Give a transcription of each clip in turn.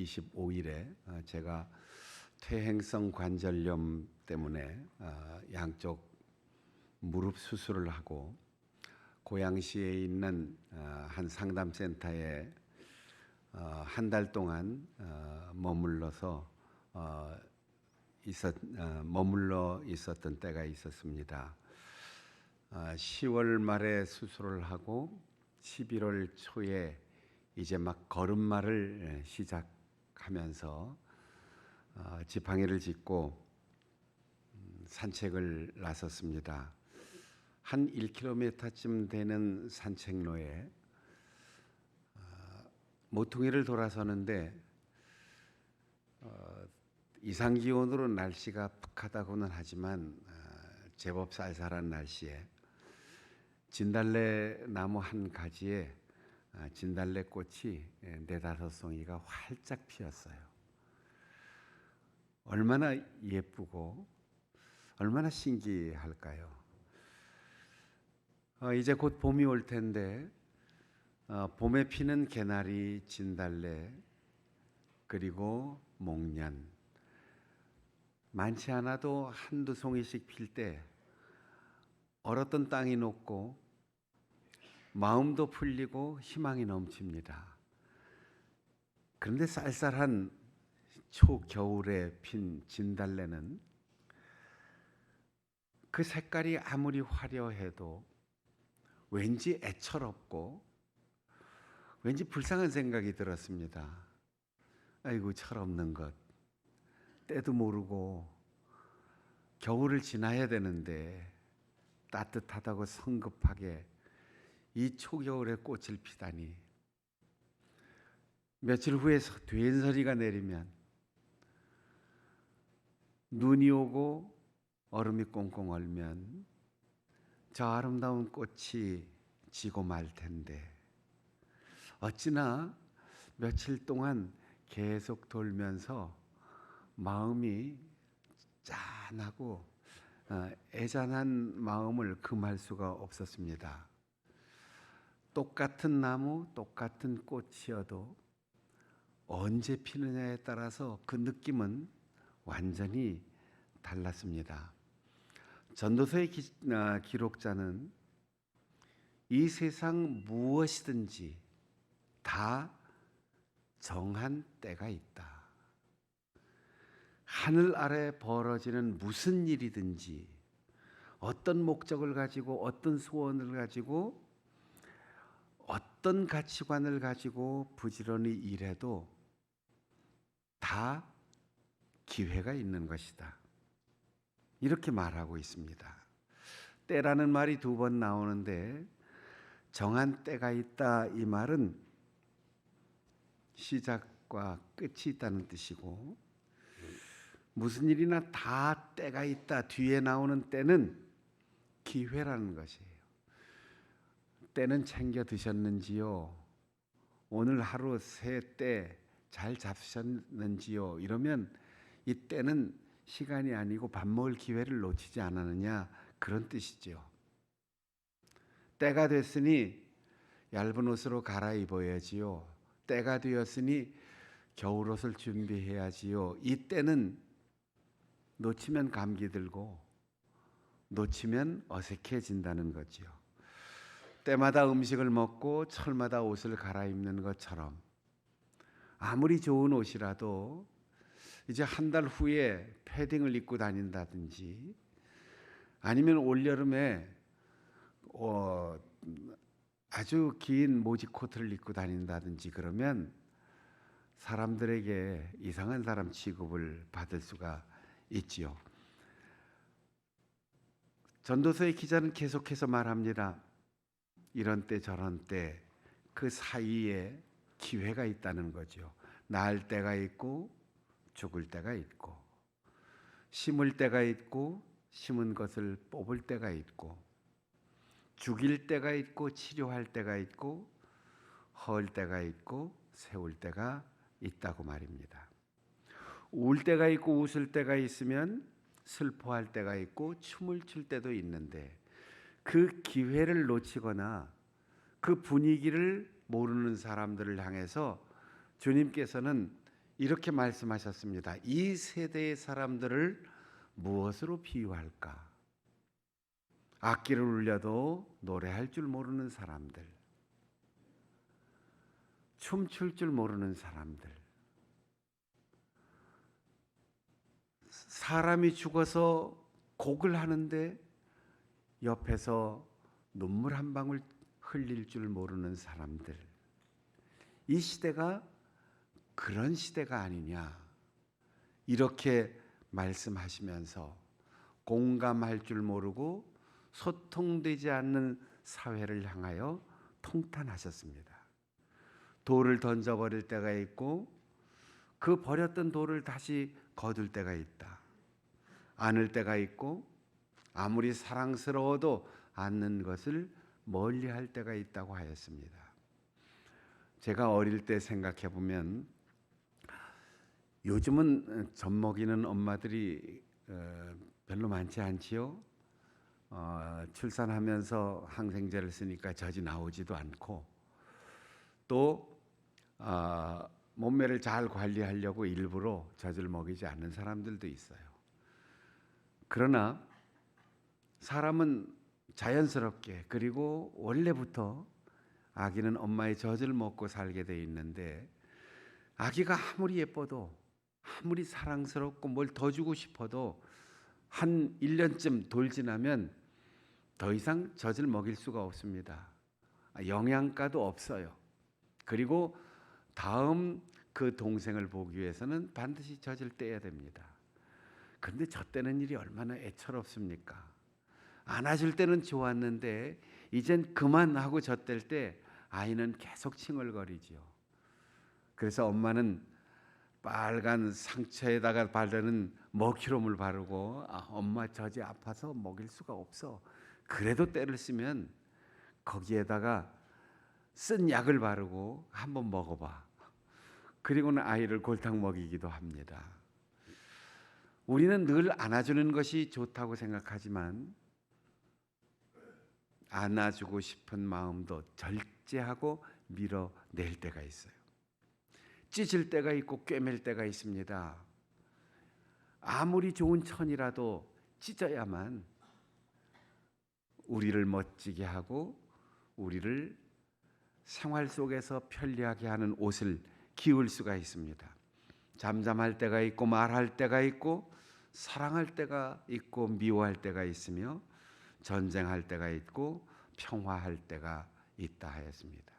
25일에 제가 퇴행성 관절염 때문에 양쪽 무릎 수술을 하고 고양시에 있는 한 상담센터에 한 달 동안 머물러 있었던 때가 있었습니다. 10월 말에 수술을 하고 11월 초에 이제 막 걸음마를 시작하면서 지팡이를 짚고 산책을 나섰습니다. 한 1km쯤 되는 산책로에 모퉁이를 돌아서는데 이상기온으로 날씨가 푹하다고는 하지만 제법 쌀쌀한 날씨에 진달래 나무 한 가지에 진달래 꽃이 4-5송이가 활짝 피었어요. 얼마나 예쁘고 얼마나 신기할까요? 이제 곧 봄이 올 텐데 봄에 피는 개나리, 진달래, 그리고 목련, 많지 않아도 1-2송이씩 필 때 얼었던 땅이 녹고 마음도 풀리고 희망이 넘칩니다. 그런데 쌀쌀한 초겨울에 핀 진달래는 그 색깔이 아무리 화려해도 왠지 애처롭고 왠지 불쌍한 생각이 들었습니다. 아이고, 철없는 것, 때도 모르고 겨울을 지나야 되는데 따뜻하다고 성급하게 이 초겨울에 꽃을 피다니. 며칠 후에 된소리가 내리면 눈이 오고 얼음이 꽁꽁 얼면 저 아름다운 꽃이 지고 말 텐데 어찌나 며칠 동안 계속 돌면서 마음이 짠하고 애잔한 마음을 금할 수가 없었습니다. 똑같은 나무, 똑같은 꽃이어도 언제 피느냐에 따라서 그 느낌은 완전히 달랐습니다. 전도서의 기록자는 이 세상 무엇이든지 다 정한 때가 있다. 하늘 아래 벌어지는 무슨 일이든지 어떤 목적을 가지고 어떤 소원을 가지고 어떤 가치관을 가지고 부지런히 일해도 다 기회가 있는 것이다. 이렇게 말하고 있습니다. 때라는 말이 2번 나오는데 정한 때가 있다, 이 말은 시작과 끝이 있다는 뜻이고 무슨 일이나 다 때가 있다, 뒤에 나오는 때는 기회라는 것이에요. 때는 챙겨 드셨는지요? 오늘 하루 새 때 잘 잡수셨는지요? 이러면 이 때는 시간이 아니고 밥 먹을 기회를 놓치지 않았느냐, 그런 뜻이죠. 때가 됐으니 얇은 옷으로 갈아입어야지요. 때가 되었으니 겨울옷을 준비해야지요. 이 때는 놓치면 감기 들고 놓치면 어색해진다는 거지요. 때마다 음식을 먹고 철마다 옷을 갈아입는 것처럼 아무리 좋은 옷이라도 이제 한 달 후에 패딩을 입고 다닌다든지 아니면 올여름에 아주 긴 모지 코트를 입고 다닌다든지 그러면 사람들에게 이상한 사람 취급을 받을 수가 있지요. 전도서의 기자는 계속해서 말합니다. 이런 때 저런 때 그 사이에 기회가 있다는 거죠. 날 때가 있고 죽을 때가 있고 심을 때가 있고 심은 것을 뽑을 때가 있고 죽일 때가 있고 치료할 때가 있고 헐 때가 있고 세울 때가 있다고 말입니다. 울 때가 있고 웃을 때가 있으면 슬퍼할 때가 있고 춤을 출 때도 있는데 그 기회를 놓치거나 그 분위기를 모르는 사람들을 향해서 주님께서는 이렇게 말씀하셨습니다. 이 세대의 사람들을 무엇으로 비유할까? 악기를 울려도 노래할 줄 모르는 사람들, 춤출 줄 모르는 사람들, 사람이 죽어서 곡을 하는데 옆에서 눈물 한 방울 흘릴 줄 모르는 사람들. 이 시대가 그런 시대가 아니냐, 이렇게 말씀하시면서 공감할 줄 모르고 소통되지 않는 사회를 향하여 통탄하셨습니다. 돌을 던져버릴 때가 있고 그 버렸던 돌을 다시 거둘 때가 있다. 안을 때가 있고 아무리 사랑스러워도 않는 것을 멀리할 때가 있다고 하였습니다. 제가 어릴 때 생각해 보면 요즘은 젖 먹이는 엄마들이 별로 많지 않지요. 출산하면서 항생제를 쓰니까 젖이 나오지도 않고 또 몸매를 잘 관리하려고 일부러 젖을 먹이지 않는 사람들도 있어요. 그러나 사람은 자연스럽게 그리고 원래부터 아기는 엄마의 젖을 먹고 살게 돼 있는데 아기가 아무리 예뻐도 아무리 사랑스럽고 뭘 더 주고 싶어도 한 1년쯤 돌 지나면 더 이상 젖을 먹일 수가 없습니다. 영양가도 없어요. 그리고 다음 그 동생을 보기 위해서는 반드시 젖을 떼야 됩니다. 그런데 젖떼는 일이 얼마나 애처롭습니까? 안아줄 때는 좋았는데 이젠 그만하고 젖뗄 때 아이는 계속 칭얼거리지요. 그래서 엄마는 빨간 상처에다가 바르는 머키롬을 바르고 엄마 젖이 아파서 먹일 수가 없어. 그래도 때를 쓰면 거기에다가 쓴 약을 바르고 한번 먹어봐. 그리고는 아이를 골탕 먹이기도 합니다. 우리는 늘 안아주는 것이 좋다고 생각하지만 안아주고 싶은 마음도 절제하고 밀어낼 때가 있어요. 찢을 때가 있고 꿰맬 때가 있습니다. 아무리 좋은 천이라도 찢어야만 우리를 멋지게 하고 우리를 생활 속에서 편리하게 하는 옷을 기울 수가 있습니다. 잠잠할 때가 있고 말할 때가 있고 사랑할 때가 있고 미워할 때가 있으며 전쟁할 때가 있고 평화할 때가 있다 하였습니다.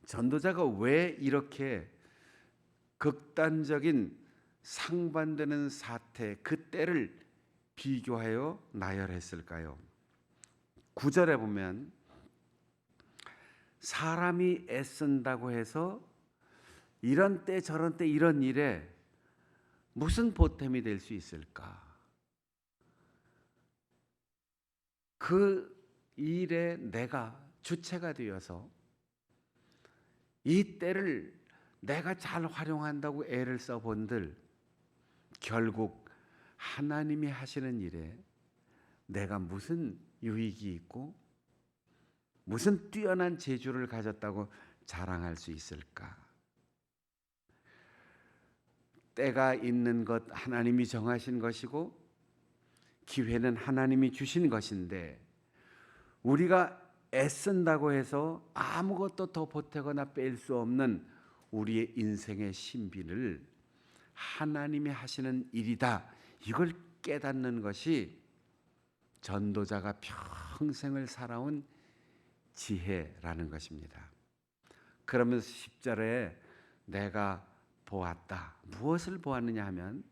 전도자가 왜 이렇게 극단적인 상반되는 사태, 그 때를 비교하여 나열했을까요? 9절에 보면 사람이 애쓴다고 해서 이런 때 저런 때 이런 일에 무슨 보탬이 될 수 있을까? 그 일에 내가 주체가 되어서 이 때를 내가 잘 활용한다고 애를 써본들 결국 하나님이 하시는 일에 내가 무슨 유익이 있고 무슨 뛰어난 재주를 가졌다고 자랑할 수 있을까? 때가 있는 것 하나님이 정하신 것이고 기회는 하나님이 주신 것인데 우리가 애쓴다고 해서 아무것도 더 보태거나 뺄 수 없는 우리의 인생의 신비를 하나님이 하시는 일이다. 이걸 깨닫는 것이 전도자가 평생을 살아온 지혜라는 것입니다. 그러면서 10절에 내가 보았다. 무엇을 보았느냐 하면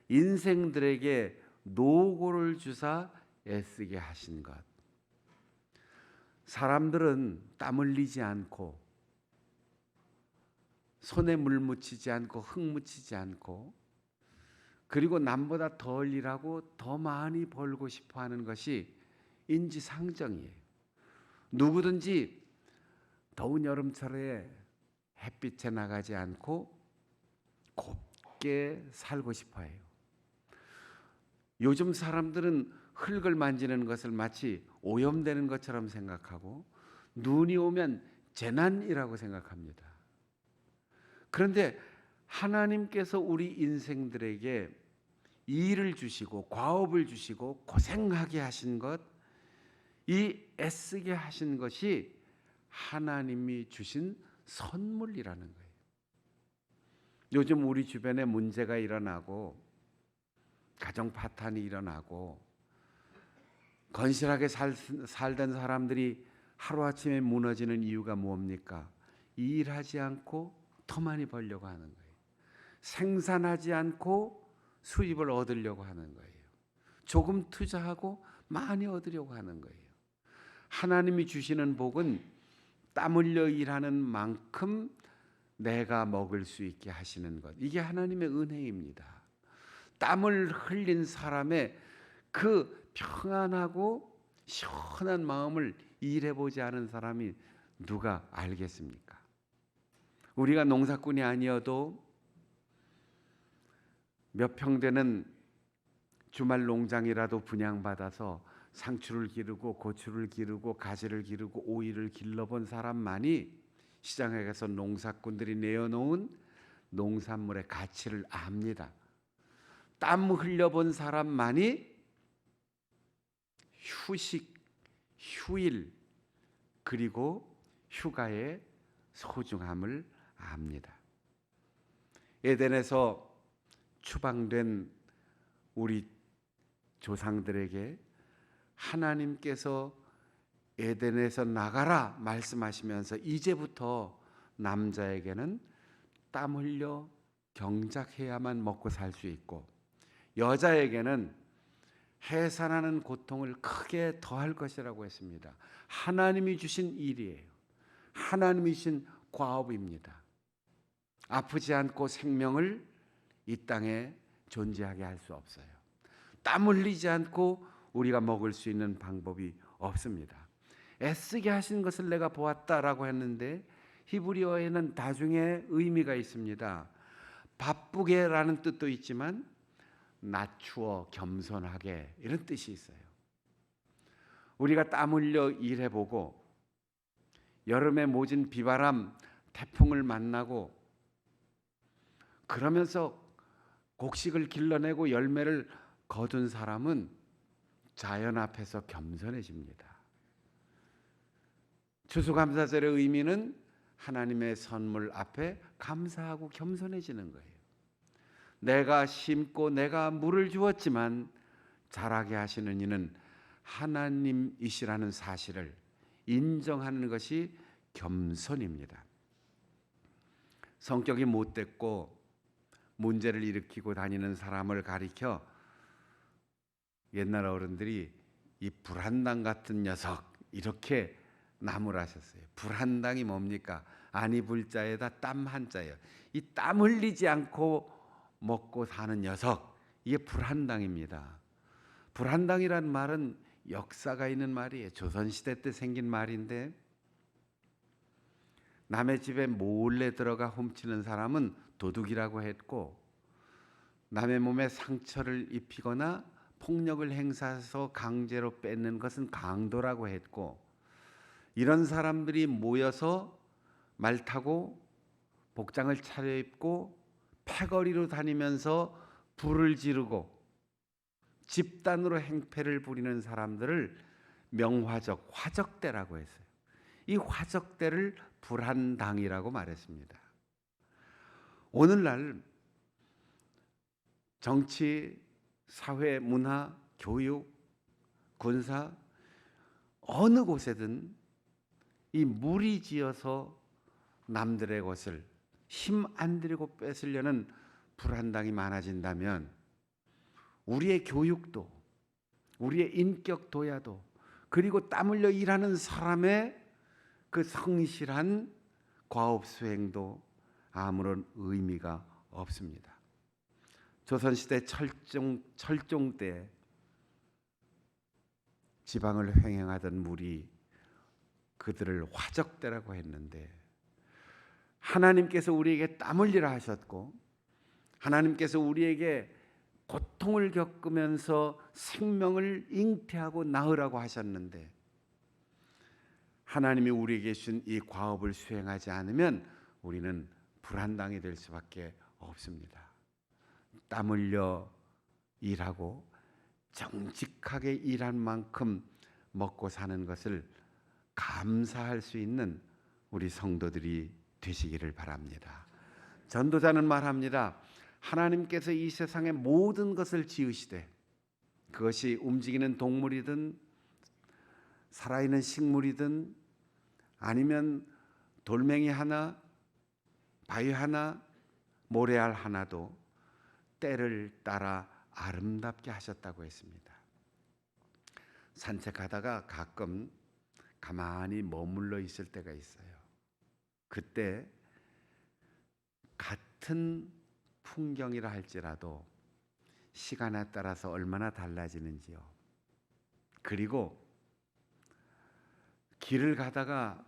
인생들에게 노고를 주사 애쓰게 하신 것. 사람들은 땀 흘리지 않고 손에 물 묻히지 않고 흙 묻히지 않고 그리고 남보다 덜 일하고 더 많이 벌고 싶어 하는 것이 인지상정이에요. 누구든지 더운 여름철에 햇빛에 나가지 않고 곱게 살고 싶어 해요. 요즘 사람들은 흙을 만지는 것을 마치 오염되는 것처럼 생각하고 눈이 오면 재난이라고 생각합니다. 그런데 하나님께서 우리 인생들에게 일을 주시고 과업을 주시고 고생하게 하신 것, 이 애쓰게 하신 것이 하나님이 주신 선물이라는 거예요. 요즘 우리 주변에 문제가 일어나고 가정 파탄이 일어나고 건실하게 살던 사람들이 하루아침에 무너지는 이유가 뭡니까? 일하지 않고 더 많이 벌려고 하는 거예요. 생산하지 않고 수입을 얻으려고 하는 거예요. 조금 투자하고 많이 얻으려고 하는 거예요. 하나님이 주시는 복은 땀 흘려 일하는 만큼 내가 먹을 수 있게 하시는 것. 이게 하나님의 은혜입니다. 땀을 흘린 사람의 그 평안하고 시원한 마음을 일해보지 않은 사람이 누가 알겠습니까? 우리가 농사꾼이 아니어도 몇 평 되는 주말 농장이라도 분양받아서 상추를 기르고 고추를 기르고 가지를 기르고 오이를 길러본 사람만이 시장에 가서 농사꾼들이 내어놓은 농산물의 가치를 압니다. 땀 흘려본 사람만이 휴식, 휴일, 그리고 휴가의 소중함을 압니다. 에덴에서 추방된 우리 조상들에게 하나님께서 에덴에서 나가라 말씀하시면서 이제부터 남자에게는 땀 흘려 경작해야만 먹고 살 수 있고 여자에게는 해산하는 고통을 크게 더할 것이라고 했습니다. 하나님이 주신 일이에요. 하나님이 주신 과업입니다. 아프지 않고 생명을 이 땅에 존재하게 할 수 없어요. 땀 흘리지 않고 우리가 먹을 수 있는 방법이 없습니다. 애쓰게 하신 것을 내가 보았다라고 했는데 히브리어에는 다중의 의미가 있습니다. 바쁘게라는 뜻도 있지만 낮추어 겸손하게 이런 뜻이 있어요. 우리가 땀 흘려 일해보고 여름에 모진 비바람, 태풍을 만나고 그러면서 곡식을 길러내고 열매를 거둔 사람은 자연 앞에서 겸손해집니다. 추수감사절의 의미는 하나님의 선물 앞에 감사하고 겸손해지는 거예요. 내가 심고 내가 물을 주었지만 자라게 하시는 이는 하나님이시라는 사실을 인정하는 것이 겸손입니다. 성격이 못됐고 문제를 일으키고 다니는 사람을 가리켜 옛날 어른들이 이 불한당 같은 녀석 이렇게 나무라셨어요. 불한당이 뭡니까? 아니 불자에다 땀 한자예요. 이 땀 흘리지 않고 먹고 사는 녀석, 이게 불한당입니다. 불한당이란 말은 역사가 있는 말이에요. 조선시대 때 생긴 말인데 남의 집에 몰래 들어가 훔치는 사람은 도둑이라고 했고 남의 몸에 상처를 입히거나 폭력을 행사해서 강제로 뺏는 것은 강도라고 했고 이런 사람들이 모여서 말 타고 복장을 차려입고 패거리로 다니면서 불을 지르고 집단으로 행패를 부리는 사람들을 명화적, 화적대라고 했어요. 이 화적대를 불한당이라고 말했습니다. 오늘날 정치, 사회, 문화, 교육, 군사 어느 곳에든 이 무리지어서 남들의 것을 힘 안 들이고 뺏으려는 불한당이 많아진다면 우리의 교육도 우리의 인격 도야도 그리고 땀 흘려 일하는 사람의 그 성실한 과업 수행도 아무런 의미가 없습니다. 조선시대 철종 때 지방을 횡행하던 무리 그들을 화적대라고 했는데 하나님께서 우리에게 땀 흘리라 하셨고 하나님께서 우리에게 고통을 겪으면서 생명을 잉태하고 낳으라고 하셨는데 하나님이 우리에게 주신 이 과업을 수행하지 않으면 우리는 불한당이 될 수밖에 없습니다. 땀 흘려 일하고 정직하게 일한 만큼 먹고 사는 것을 감사할 수 있는 우리 성도들이 되시기를 바랍니다. 전도자는 말합니다. 하나님께서 이 세상의 모든 것을 지으시되 그것이 움직이는 동물이든 살아있는 식물이든 아니면 돌멩이 하나, 바위 하나, 모래알 하나도 때를 따라 아름답게 하셨다고 했습니다. 산책하다가 가끔 가만히 머물러 있을 때가 있어요. 그때 같은 풍경이라 할지라도 시간에 따라서 얼마나 달라지는지요. 그리고 길을 가다가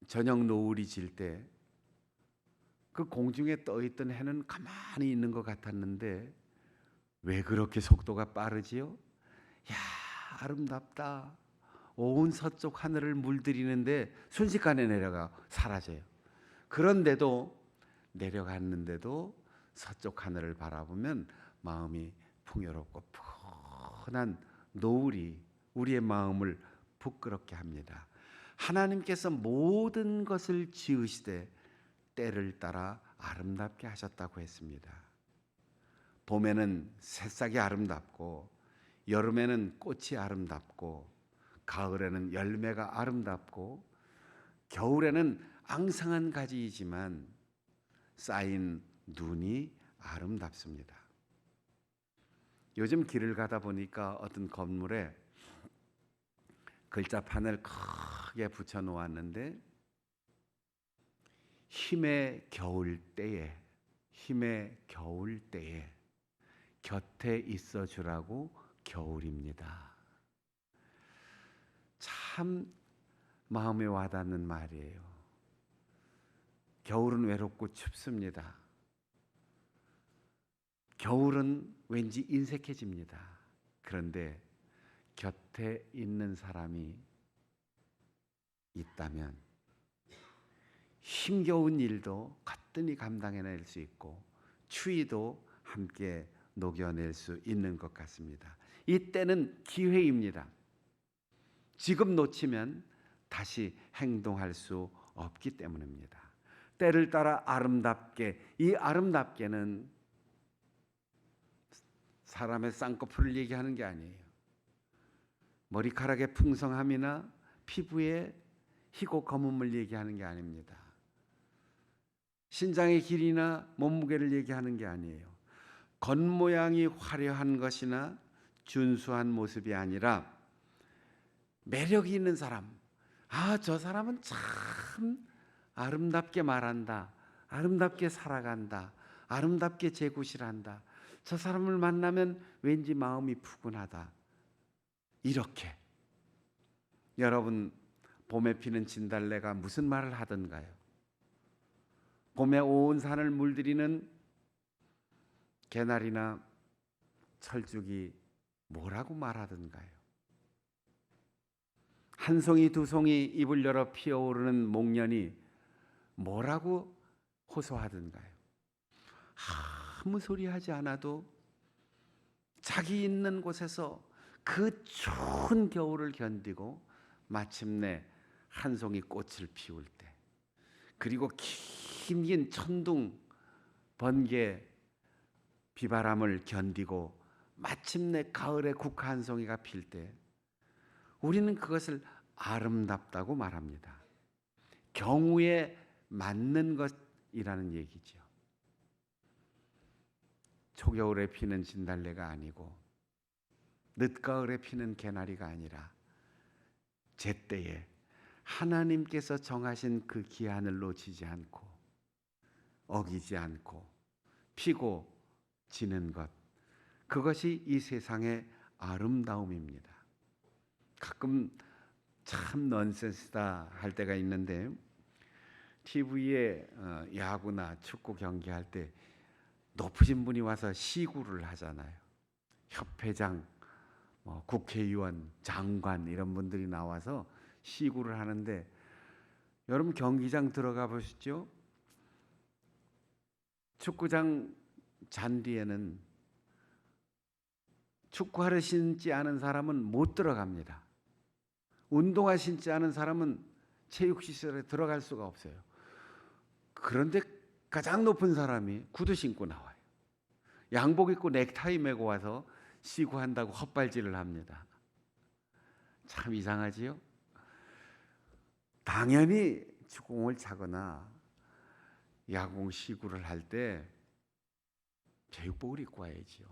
저녁 노을이 질 때 그 공중에 떠 있던 해는 가만히 있는 것 같았는데 왜 그렇게 속도가 빠르지요? 야, 아름답다. 온 서쪽 하늘을 물들이는데 순식간에 내려가 사라져요. 그런데도 내려갔는데도 서쪽 하늘을 바라보면 마음이 풍요롭고 푸근한 노을이 우리의 마음을 부끄럽게 합니다. 하나님께서 모든 것을 지으시되 때를 따라 아름답게 하셨다고 했습니다. 봄에는 새싹이 아름답고 여름에는 꽃이 아름답고 가을에는 열매가 아름답고 겨울에는 앙상한 가지이지만 쌓인 눈이 아름답습니다. 요즘 길을 가다 보니까 어떤 건물에 글자판을 크게 붙여 놓았는데 힘의 겨울 때에 곁에 있어 주라고 겨울입니다. 참 마음에 와닿는 말이에요. 겨울은 외롭고 춥습니다. 겨울은 왠지 인색해집니다. 그런데 곁에 있는 사람이 있다면 힘겨운 일도 거뜬히 감당해낼 수 있고 추위도 함께 녹여낼 수 있는 것 같습니다. 이때는 기회입니다. 지금 놓치면 다시 행동할 수 없기 때문입니다. 때를 따라 아름답게, 이 아름답게는 사람의 쌍꺼풀을 얘기하는 게 아니에요. 머리카락의 풍성함이나 피부의 희고 검음을 얘기하는 게 아닙니다. 신장의 길이나 몸무게를 얘기하는 게 아니에요. 겉모양이 화려한 것이나 준수한 모습이 아니라 매력이 있는 사람. 아, 저 사람은 참 아름답게 말한다. 아름답게 살아간다. 아름답게 재구실한다. 저 사람을 만나면 왠지 마음이 푸근하다. 이렇게 여러분 봄에 피는 진달래가 무슨 말을 하던가요? 봄에 온 산을 물들이는 개나리나 철쭉이 뭐라고 말하던가요? 한 송이 두 송이 입을 열어 피어오르는 목련이 뭐라고 호소하던가요? 아무 소리 하지 않아도 자기 있는 곳에서 그 추운 겨울을 견디고 마침내 한 송이 꽃을 피울 때, 그리고 긴 천둥 번개 비바람을 견디고 마침내 가을에 국화 한 송이가 필 때 우리는 그것을 아름답다고 말합니다. 경우에 맞는 것이라는 얘기죠. 초겨울에 피는 진달래가 아니고 늦가을에 피는 개나리가 아니라 제때에 하나님께서 정하신 그 기한을 놓치지 않고 어기지 않고 피고 지는 것, 그것이 이 세상의 아름다움입니다. 가끔 참 넌센스다 할 때가 있는데 TV에 야구나 축구 경기할 때 높으신 분이 와서 시구를 하잖아요. 협회장, 국회의원, 장관 이런 분들이 나와서 시구를 하는데 여러분 경기장 들어가 보시죠. 축구장 잔디에는 축구화를 신지 않은 사람은 못 들어갑니다. 운동화 신지 않은 사람은 체육시설에 들어갈 수가 없어요. 그런데 가장 높은 사람이 구두 신고 나와요. 양복 입고 넥타이 메고 와서 시구한다고 헛발질을 합니다. 참 이상하지요? 당연히 축구공을 차거나 야구공 시구를 할 때 체육복을 입고 와야지요.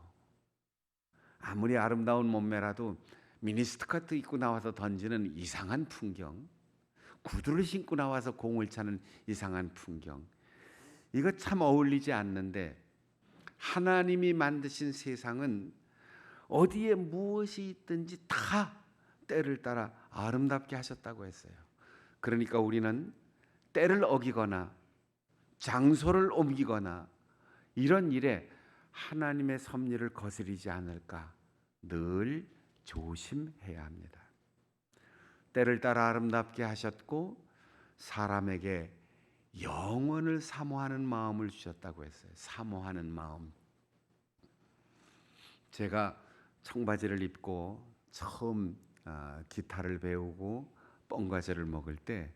아무리 아름다운 몸매라도 미니스커트 입고 나와서 던지는 이상한 풍경, 구두를 신고 나와서 공을 차는 이상한 풍경, 이거 참 어울리지 않는데, 하나님이 만드신 세상은 어디에 무엇이 있든지 다 때를 따라 아름답게 하셨다고 했어요. 그러니까 우리는 때를 어기거나 장소를 옮기거나 이런 일에 하나님의 섭리를 거스르지 않을까 늘 조심해야 합니다. 때를 따라 아름답게 하셨고 사람에게 영원을 사모하는 마음을 주셨다고 했어요. 사모하는 마음. 제가 청바지를 입고 처음 기타를 배우고 뻥과제를 먹을 때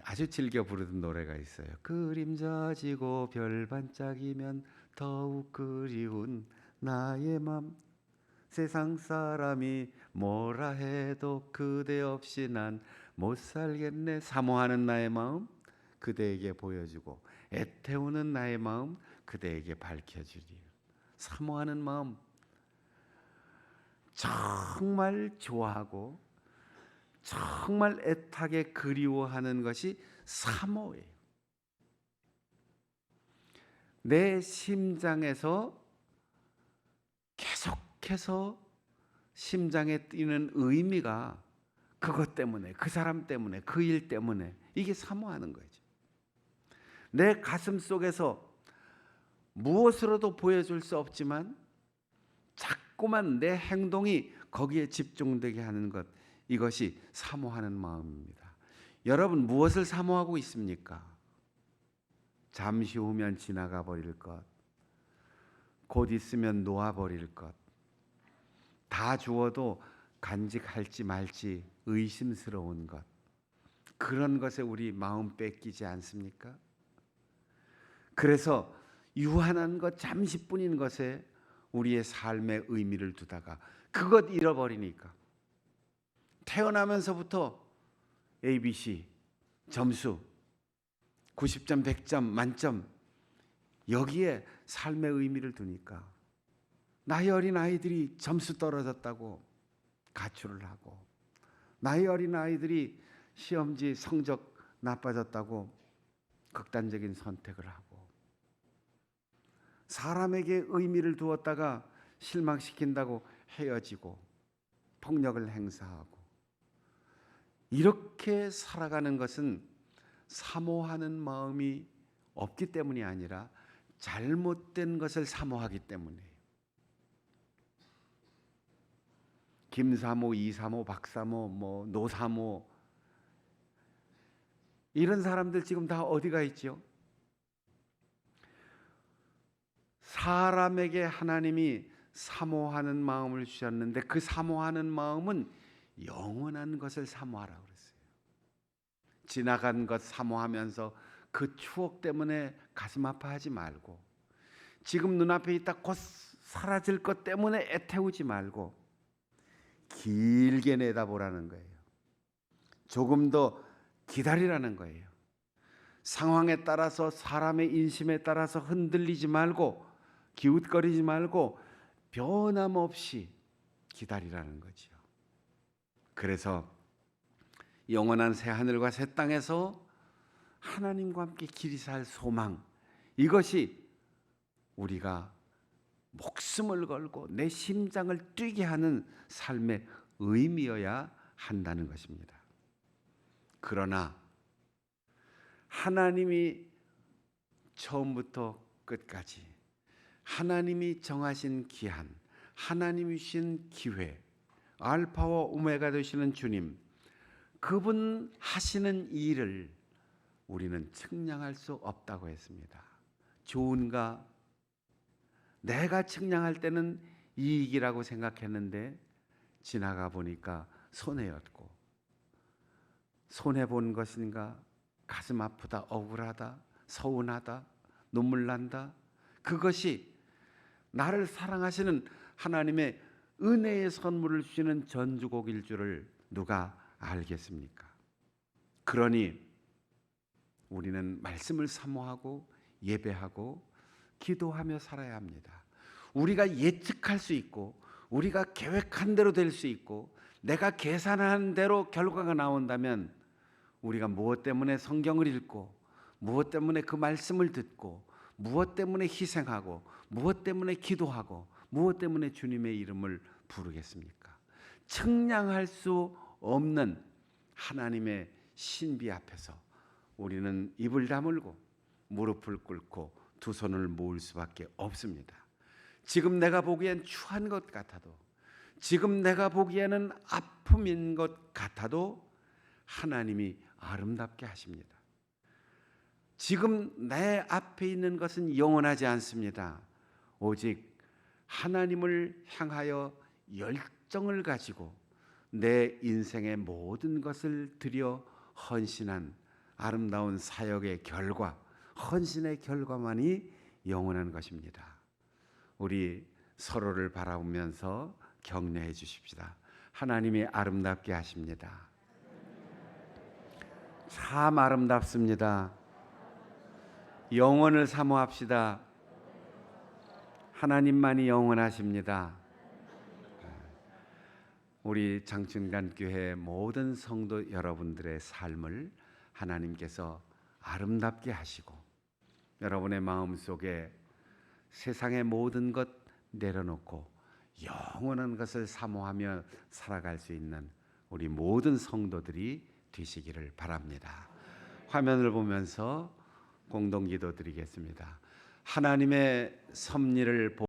아주 즐겨 부르던 노래가 있어요. 그림자 지고 별 반짝이면 더욱 그리운 나의 맘, 세상 사람이 뭐라 해도 그대 없이 난 못 살겠네. 사모하는 나의 마음 그대에게 보여주고 애태우는 나의 마음 그대에게 밝혀주리. 사모하는 마음, 정말 좋아하고 정말 애타게 그리워하는 것이 사모예요. 내 심장에서 계속해서 심장에 뛰는 의미가 그것 때문에, 그 사람 때문에, 그 일 때문에, 이게 사모하는 거죠. 내 가슴 속에서 무엇으로도 보여줄 수 없지만 자꾸만 내 행동이 거기에 집중되게 하는 것, 이것이 사모하는 마음입니다. 여러분 무엇을 사모하고 있습니까? 잠시 후면 지나가 버릴 것, 곧 있으면 놓아 버릴 것, 다 주어도 간직할지 말지 의심스러운 것, 그런 것에 우리 마음 뺏기지 않습니까? 그래서 유한한 것, 잠시뿐인 것에 우리의 삶의 의미를 두다가 그것 잃어버리니까 태어나면서부터 ABC 점수 90점, 100점, 만점, 여기에 삶의 의미를 두니까 나의 어린 아이들이 점수 떨어졌다고 가출을 하고, 나의 어린 아이들이 시험지 성적 나빠졌다고 극단적인 선택을 하고, 사람에게 의미를 두었다가 실망시킨다고 헤어지고 폭력을 행사하고, 이렇게 살아가는 것은 사모하는 마음이 없기 때문이 아니라 잘못된 것을 사모하기 때문이에요. 김사모, 이사모, 박사모, 노사모, 이런 사람들 지금 다 어디가 있죠? 사람에게 하나님이 사모하는 마음을 주셨는데 그 사모하는 마음은 영원한 것을 사모하라고 그랬어요. 지나간 것 사모하면서 그 추억 때문에 가슴 아파하지 말고, 지금 눈앞에 있다 곧 사라질 것 때문에 애태우지 말고 길게 내다보라는 거예요. 조금 더 기다리라는 거예요. 상황에 따라서, 사람의 인심에 따라서 흔들리지 말고 기웃거리지 말고 변함없이 기다리라는 거죠. 그래서 영원한 새 하늘과 새 땅에서 하나님과 함께 길이 살 소망, 이것이 우리가 목숨을 걸고 내 심장을 뛰게 하는 삶의 의미여야 한다는 것입니다. 그러나 하나님이 처음부터 끝까지 하나님이 정하신 기한, 하나님이 주신 기회, 알파와 오메가 되시는 주님, 그분 하시는 일을 우리는 측량할 수 없다고 했습니다. 좋은가? 내가 측량할 때는 이익이라고 생각했는데 지나가 보니까 손해였고, 손해 본 것인가? 가슴 아프다, 억울하다, 서운하다, 눈물 난다. 그것이 나를 사랑하시는 하나님의 은혜의 선물을 주시는 전주곡일 줄을 누가 알겠습니까? 그러니 우리는 말씀을 사모하고 예배하고 기도하며 살아야 합니다. 우리가 예측할 수 있고 우리가 계획한 대로 될 수 있고 내가 계산한 대로 결과가 나온다면 우리가 무엇 때문에 성경을 읽고 무엇 때문에 그 말씀을 듣고 무엇 때문에 희생하고 무엇 때문에 기도하고 무엇 때문에 주님의 이름을 부르겠습니까? 측량할 수 없는 하나님의 신비 앞에서 우리는 입을 다물고 무릎을 꿇고 두 손을 모을 수밖에 없습니다. 지금 내가 보기엔 추한 것 같아도, 지금 내가 보기에는 아픔인 것 같아도 하나님이 아름답게 하십니다. 지금 내 앞에 있는 것은 영원하지 않습니다. 오직 하나님을 향하여 열정을 가지고 내 인생의 모든 것을 들여 헌신한 아름다운 사역의 결과, 헌신의 결과만이 영원한 것입니다. 우리 서로를 바라보면서 격려해 주십시다. 하나님이 아름답게 하십니다. 참 아름답습니다. 영원을 사모합시다. 하나님만이 영원하십니다. 우리 장춘간 교회 모든 성도 여러분들의 삶을 하나님께서 아름답게 하시고 여러분의 마음속에 세상의 모든 것 내려놓고 영원한 것을 사모하며 살아갈 수 있는 우리 모든 성도들이 되시기를 바랍니다. 화면을 보면서 공동기도 드리겠습니다. 하나님의 섭리를